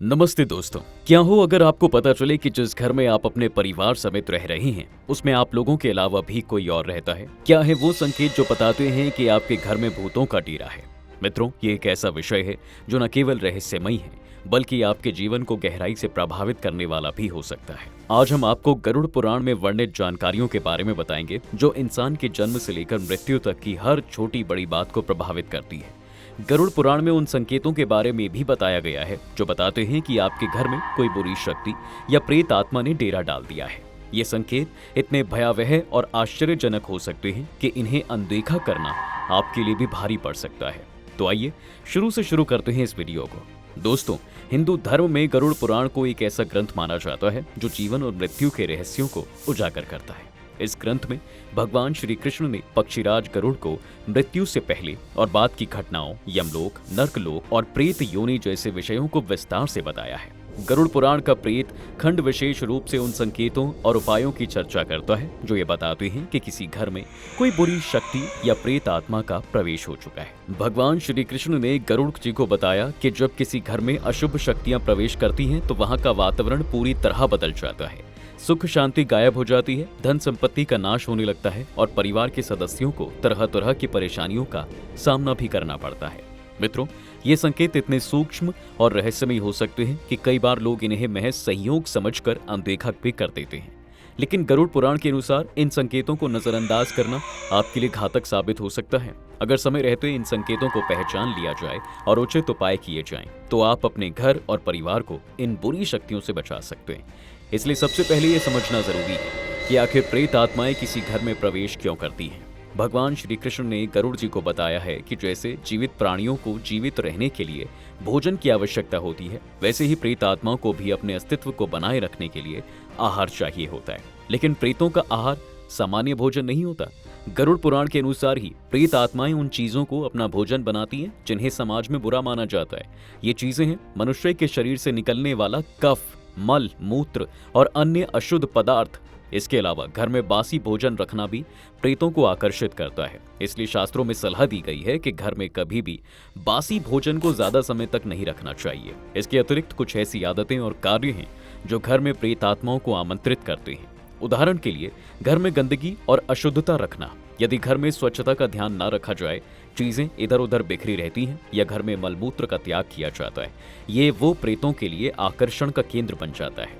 नमस्ते दोस्तों। क्या हो अगर आपको पता चले कि जिस घर में आप अपने परिवार समेत रह रहे हैं उसमें आप लोगों के अलावा भी कोई और रहता है। क्या है वो संकेत जो बताते हैं कि आपके घर में भूतों का डेरा है। मित्रों, ये एक ऐसा विषय है जो न केवल रहस्यमयी है बल्कि आपके जीवन को गहराई से प्रभावित करने वाला भी हो सकता है। आज हम आपको गरुड़ पुराण में वर्णित जानकारियों के बारे में बताएंगे जो इंसान के जन्म से लेकर मृत्यु तक की हर छोटी बड़ी बात को प्रभावित करती है। गरुड़ पुराण में उन संकेतों के बारे में भी बताया गया है जो बताते हैं कि आपके घर में कोई बुरी शक्ति या प्रेत आत्मा ने डेरा डाल दिया है। ये संकेत इतने भयावह और आश्चर्यजनक हो सकते हैं कि इन्हें अनदेखा करना आपके लिए भी भारी पड़ सकता है। तो आइए शुरू से शुरू करते हैं इस वीडियो को। दोस्तों, हिंदू धर्म में गरुड़ पुराण को एक ऐसा ग्रंथ माना जाता है जो जीवन और मृत्यु के रहस्यों को उजागर करता है। इस ग्रंथ में भगवान श्री कृष्ण ने पक्षीराज गरुड़ को मृत्यु से पहले और बाद की घटनाओं, यमलोक, नर्कलोक और प्रेत योनि जैसे विषयों को विस्तार से बताया है। गरुड़ पुराण का प्रेत खंड विशेष रूप से उन संकेतों और उपायों की चर्चा करता है जो ये बताते हैं कि किसी घर में कोई बुरी शक्ति या प्रेत आत्मा का प्रवेश हो चुका है। भगवान श्री कृष्ण ने गरुड़ जी को बताया कि जब किसी घर में अशुभ शक्तियां प्रवेश करती हैं तो वहां का वातावरण पूरी तरह बदल जाता है। सुख शांति गायब हो जाती है, धन संपत्ति का नाश होने लगता है और परिवार के सदस्यों को तरह तरह की परेशानियों का सामना भी करना पड़ता है। मित्रों, ये संकेत इतने सूक्ष्म और रहस्यमय हो सकते हैं कि कई बार लोग इन्हें महज संयोग समझकर अनदेखा भी कर देते हैं। लेकिन गरुड़ पुराण के अनुसार इन संकेतों को नजरअंदाज करना आपके लिए घातक साबित हो सकता है। अगर समय रहते इन संकेतों को पहचान लिया जाए और उचित उपाय किए जाएं, तो आप अपने घर और परिवार को इन बुरी शक्तियों से बचा सकते हैं। इसलिए सबसे पहले ये समझना जरूरी है कि आखिर प्रेत आत्माएं किसी घर में प्रवेश क्यों करती हैं। भगवान श्री कृष्ण ने गरुड़ जी को बताया है कि जैसे जीवित प्राणियों को जीवित रहने के लिए भोजन की आवश्यकता होती है, वैसे ही प्रेत आत्माओं को भी अपने अस्तित्व को बनाए रखने के लिए आहार चाहिए होता है। लेकिन प्रेतों का आहार सामान्य भोजन नहीं होता। गरुड़ पुराण के अनुसार ही प्रेत आत्माएं उन चीजों को अपना भोजन बनाती हैं जिन्हें समाज में बुरा माना जाता है। ये चीजें हैं मनुष्य के शरीर से निकलने वाला कफ, मल, मूत्र और अन्य अशुद्ध पदार्थ। इसके अलावा घर में बासी भोजन रखना भी प्रेतों को आकर्षित करता है। इसलिए शास्त्रों में सलाह दी गई है कि घर में कभी भी बासी भोजन को ज्यादा समय तक नहीं रखना चाहिए। इसके अतिरिक्त कुछ ऐसी आदतें और कार्य हैं जो घर में प्रेत आत्माओं को आमंत्रित करते हैं। उदाहरण के लिए घर में गंदगी और अशुद्धता रखना। यदि घर में स्वच्छता का ध्यान न रखा जाए, चीजें इधर उधर बिखरी रहती हैं या घर में मलमूत्र का त्याग किया जाता है, ये वो प्रेतों के लिए आकर्षण का केंद्र बन जाता है।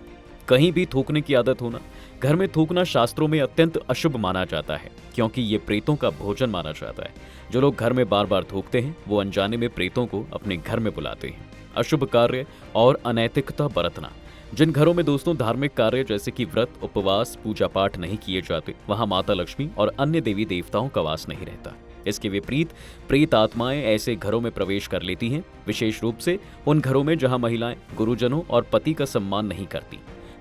कहीं भी थूकने की आदत होना। घर में थूकना शास्त्रों में अत्यंत अशुभ माना जाता है क्योंकि ये प्रेतों का भोजन माना जाता है। जो लोग घर में बार बार थूकते हैं वो अनजाने में प्रेतों को अपने घर में बुलाते हैं। अशुभ कार्य और अनैतिकता बरतना। जिन घरों में दोस्तों धार्मिक कार्य जैसे कि व्रत, उपवास, पूजा पाठ नहीं किए जाते, वहां माता लक्ष्मी और अन्य देवी देवताओं का वास नहीं रहता। इसके विपरीत प्रेत आत्माएं ऐसे घरों में प्रवेश कर लेती हैं, विशेष रूप से उन घरों में जहां महिलाएं गुरुजनों और पति का सम्मान नहीं करती,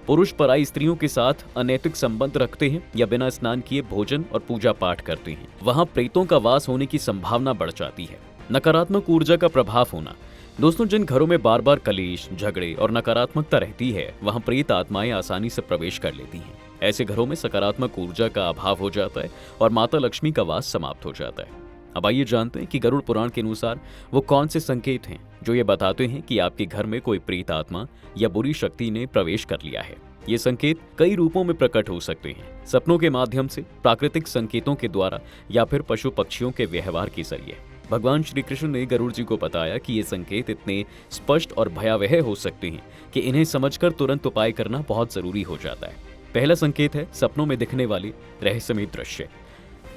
पुरुष पराई स्त्रियों के साथ अनैतिक संबंध रखते हैं या बिना स्नान किए भोजन और पूजा पाठ करते हैं। वहां प्रेतों का वास होने की संभावना बढ़ जाती है। नकारात्मक ऊर्जा का प्रभाव होना। दोस्तों, जिन घरों में बार बार कलेश, झगड़े और नकारात्मकता रहती है, वहां प्रेत आत्माएं आसानी से प्रवेश कर लेती हैं। ऐसे घरों में सकारात्मक ऊर्जा का अभाव हो जाता है और माता लक्ष्मी का वास समाप्त हो जाता है। अब आइए जानते हैं कि गरुड़ पुराण के अनुसार वो कौन से संकेत हैं जो ये बताते हैं कि आपके घर में कोई प्रेत आत्मा या बुरी शक्ति ने प्रवेश कर लिया है। ये संकेत कई रूपों में प्रकट हो सकते हैं। सपनों के माध्यम से, प्राकृतिक संकेतों के द्वारा या फिर पशु पक्षियों के व्यवहार के जरिए। भगवान श्री कृष्ण ने गरुड़ जी को बताया कि ये संकेत इतने स्पष्ट और भयावह हो सकते हैं कि इन्हें समझकर तुरंत उपाय करना बहुत जरूरी हो जाता है। पहला संकेत है सपनों में दिखने वाले रहस्यमय दृश्य।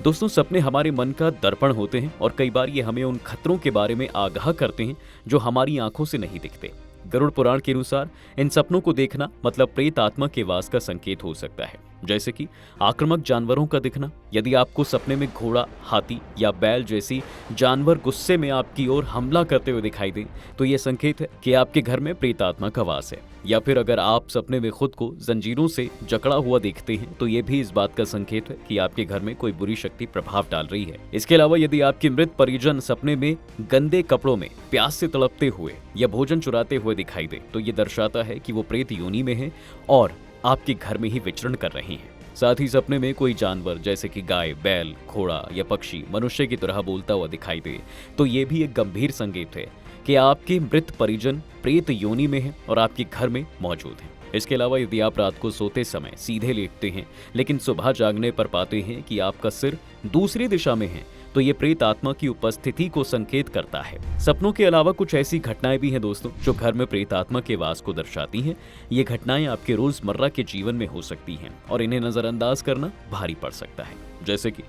दोस्तों, सपने हमारे मन का दर्पण होते हैं और कई बार ये हमें उन खतरों के बारे में आगाह करते हैं जो हमारी आंखों से नहीं दिखते। गरुड़ पुराण के अनुसार इन सपनों को देखना मतलब प्रेत आत्मा के वास का संकेत हो सकता है, जैसे कि आक्रामक जानवरों का दिखना। यदि आपको सपने में घोड़ा, हाथी या बैल जैसी जानवर गुस्से में आपकी ओर हमला करते हुए दिखाई दें, तो यह संकेत है कि आपके घर में प्रेत आत्मा का वास है। या फिर अगर आप सपने में खुद को जंजीरों से जकड़ा हुआ देखते हैं, तो ये भी इस बात का संकेत है कि आपके घर में कोई बुरी शक्ति प्रभाव डाल रही है। इसके अलावा यदि आपके मृत परिजन सपने में गंदे कपड़ों में प्यास से तड़पते हुए या भोजन चुराते हुए दिखाई दे, तो ये दर्शाता है कि वो प्रेत योनि में है और आपके घर में ही विचरण कर रहे हैं। साथ ही सपने में कोई जानवर जैसे कि गाय, बैल, घोड़ा या पक्षी मनुष्य की तरह बोलता हुआ दिखाई दे, तो ये भी एक गंभीर संकेत है कि आपके मृत परिजन प्रेत योनि में हैं और आपके घर में मौजूद हैं। इसके अलावा यदि आप रात को सोते समय सीधे लेटते हैं लेकिन सुबह जागने पर पाते हैं कि आपका सिर दूसरी दिशा में है, तो ये प्रेत आत्मा की उपस्थिति को संकेत करता है। सपनों के अलावा कुछ ऐसी घटनाएं भी हैं दोस्तों जो घर में प्रेत आत्मा के वास को दर्शाती हैं। ये घटनाएं आपके रोजमर्रा के जीवन में हो सकती हैं और इन्हें नजरअंदाज करना भारी पड़ सकता है। जैसे कि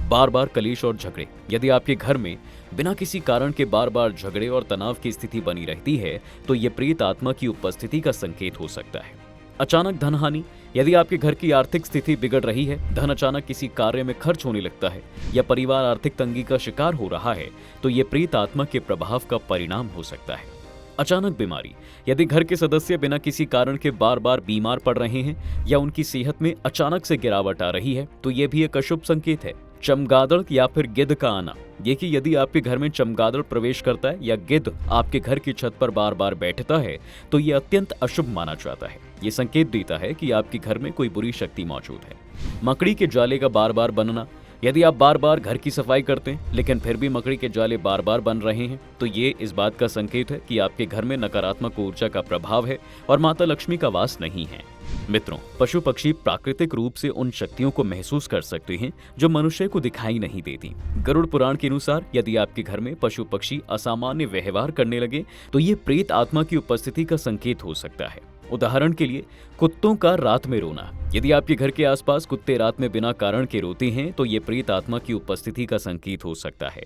बार बार कलेश और झगड़े। यदि आपके घर में बिना किसी कारण के बार बार झगड़े और तनाव की स्थिति बनी रहती है तो ये प्रेत आत्मा की उपस्थिति का संकेत हो सकता है। अचानक धन हानि। यदि आपके घर की आर्थिक स्थिति बिगड़ रही है, धन अचानक किसी कार्य में खर्च होने लगता है या परिवार आर्थिक तंगी का शिकार हो रहा है, तो ये प्रेत आत्मा के प्रभाव का परिणाम हो सकता है। अचानक बीमारी। यदि घर के सदस्य बिना किसी कारण के बार बार बीमार पड़ रहे हैं या उनकी सेहत में अचानक से गिरावट आ रही है, तो ये भी एक अशुभ संकेत है। चमगादड़ या फिर गिद्ध का आना। ये कि यदि आपके घर में चमगादड़ प्रवेश करता है या गिद्ध आपके घर की छत पर बार बार बैठता है तो ये अत्यंत अशुभ माना जाता है। ये संकेत देता है कि आपके घर में कोई बुरी शक्ति मौजूद है। मकड़ी के जाले का बार बार बनना। यदि आप बार बार घर की सफाई करते हैं लेकिन फिर भी मकड़ी के जाले बार बार बन रहे हैं तो ये इस बात का संकेत है कि आपके घर में नकारात्मक ऊर्जा का प्रभाव है और माता लक्ष्मी का वास नहीं है। मित्रों, पशु पक्षी प्राकृतिक रूप से उन शक्तियों को महसूस कर सकते हैं जो मनुष्य को दिखाई नहीं देती। गरुड़ पुराण के अनुसार यदि आपके घर में पशु पक्षी असामान्य व्यवहार करने लगे तो ये प्रेत आत्मा की उपस्थिति का संकेत हो सकता है। उदाहरण के लिए कुत्तों का रात में रोना। यदि आपके घर के आसपास कुत्ते रात में बिना कारण के रोते हैं तो ये प्रेत आत्मा की उपस्थिति का संकेत हो सकता है।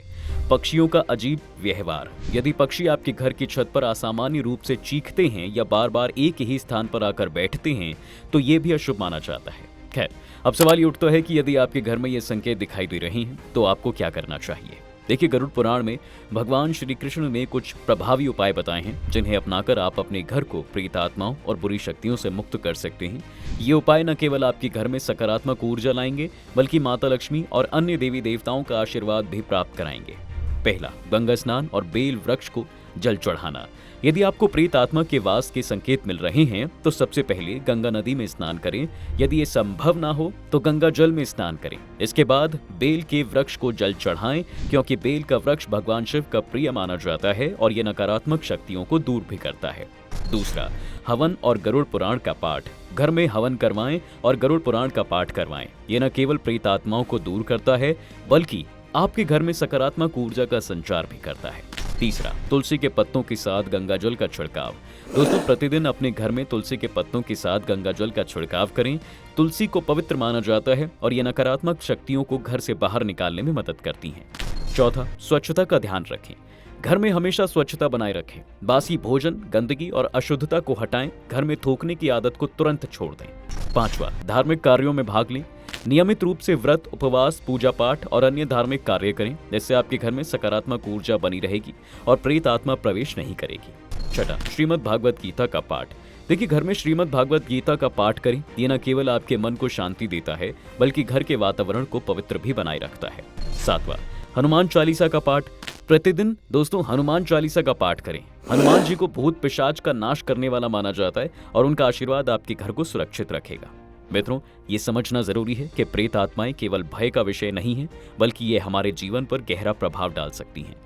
पक्षियों का अजीब व्यवहार। यदि पक्षी आपके घर की छत पर असामान्य रूप से चीखते हैं या बार बार एक ही स्थान पर आकर बैठते हैं तो ये भी अशुभ माना जाता है। खैर, अब सवाल ये उठता है कि यदि आपके घर में ये संकेत दिखाई दे रहे हैं तो आपको क्या करना चाहिए। देखिए, गरुड़ पुराण में भगवान श्री कृष्ण ने कुछ प्रभावी उपाय बताए हैं जिन्हें अपनाकर आप अपने घर को प्रेत आत्माओं और बुरी शक्तियों से मुक्त कर सकते हैं। ये उपाय न केवल आपके घर में सकारात्मक ऊर्जा लाएंगे बल्कि माता लक्ष्मी और अन्य देवी देवताओं का आशीर्वाद भी प्राप्त कराएंगे। पहला, गंगा स्नान और बेल वृक्ष को जल चढ़ाना। यदि आपको प्रेत आत्मा के वास के संकेत मिल रहे हैं तो सबसे पहले गंगा नदी में स्नान करें। यदि ये संभव ना हो तो गंगा जल में स्नान करें। इसके बाद बेल के वृक्ष को जल चढ़ाएं क्योंकि बेल का वृक्ष भगवान शिव का प्रिय माना जाता है और ये नकारात्मक शक्तियों को दूर भी करता है। दूसरा, हवन और गरुड़ पुराण का पाठ। घर में हवन करवाएं और गरुड़ पुराण का पाठ करवाएं। ये न केवल प्रेत आत्माओं को दूर करता है बल्कि आपके घर में सकारात्मक ऊर्जा का संचार भी करता है। तीसरा, तुलसी के पत्तों के साथ गंगा जल का छिड़काव। दोस्तों, प्रतिदिन अपने घर में तुलसी के पत्तों के साथ गंगा जल का छिड़काव करें। तुलसी को पवित्र माना जाता है और ये नकारात्मक शक्तियों को घर से बाहर निकालने में मदद करती हैं। चौथा, स्वच्छता का ध्यान रखें। घर में हमेशा स्वच्छता बनाए रखें। बासी भोजन, गंदगी और अशुद्धता को हटाएं। घर में थूकने की आदत को तुरंत छोड़ दें। पांचवा, धार्मिक कार्यों में भाग लें। नियमित रूप से व्रत, उपवास, पूजा पाठ और अन्य धार्मिक कार्य करें। इससे आपके घर में सकारात्मक ऊर्जा बनी रहेगी और प्रेत आत्मा प्रवेश नहीं करेगी। छठा, श्रीमद् भागवत गीता का पाठ। देखिए, घर में श्रीमद् भागवत गीता का पाठ करें। ये न केवल आपके मन को शांति देता है बल्कि घर के वातावरण को पवित्र भी बनाए रखता है। सातवां, हनुमान चालीसा का पाठ। प्रतिदिन दोस्तों हनुमान चालीसा का पाठ करें। हनुमान जी को भूत पिशाच का नाश करने वाला माना जाता है और उनका आशीर्वाद आपके घर को सुरक्षित रखेगा। मित्रों, ये समझना जरूरी है कि प्रेत आत्माएं केवल भय का विषय नहीं है बल्कि ये हमारे जीवन पर गहरा प्रभाव डाल सकती हैं।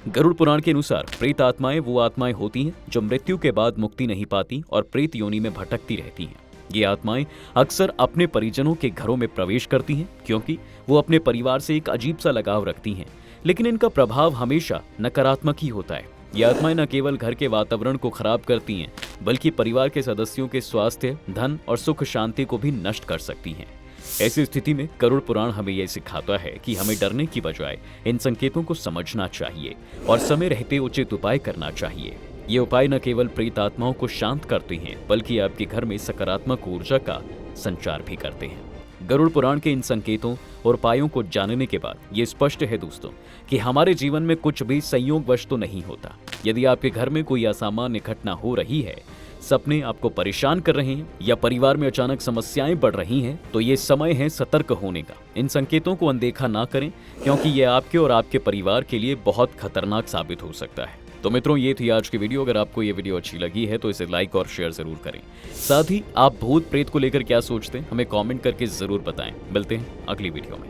गरुड़ पुराण के अनुसार प्रेत आत्माएं वो आत्माएं होती हैं जो मृत्यु के बाद मुक्ति नहीं पाती और प्रेत योनि में भटकती रहती हैं। ये आत्माएं अक्सर अपने परिजनों के घरों में प्रवेश करती हैं क्योंकि वो अपने परिवार से एक अजीब सा लगाव रखती हैं, लेकिन इनका प्रभाव हमेशा नकारात्मक ही होता है। ये आत्माएं न केवल घर के वातावरण को खराब करती हैं बल्कि परिवार के सदस्यों के स्वास्थ्य, धन और सुख शांति को भी नष्ट कर सकती हैं। ऐसी स्थिति में गरुड़ पुराण हमें यह सिखाता है कि हमें डरने की बजाय इन संकेतों को समझना चाहिए और समय रहते उचित उपाय करना चाहिए। ये उपाय न केवल प्रेत आत्माओं को शांत करते हैं बल्कि आपके घर में सकारात्मक ऊर्जा का संचार भी करते हैं। गरुड़ पुराण के इन संकेतों और उपायों को जानने के बाद ये स्पष्ट है दोस्तों कि हमारे जीवन में कुछ भी संयोगवश तो नहीं होता। यदि आपके घर में कोई असामान्य घटना हो रही है, सपने आपको परेशान कर रहे हैं या परिवार में अचानक समस्याएं बढ़ रही हैं, तो ये समय है सतर्क होने का। इन संकेतों को अनदेखा ना करें क्योंकि ये आपके और आपके परिवार के लिए बहुत खतरनाक साबित हो सकता है। तो मित्रों, ये थी आज की वीडियो। अगर आपको ये वीडियो अच्छी लगी है तो इसे लाइक और शेयर जरूर करें। साथ ही आप भूत प्रेत को लेकर क्या सोचते हैं हमें कमेंट करके जरूर बताएं। मिलते हैं अगली वीडियो में।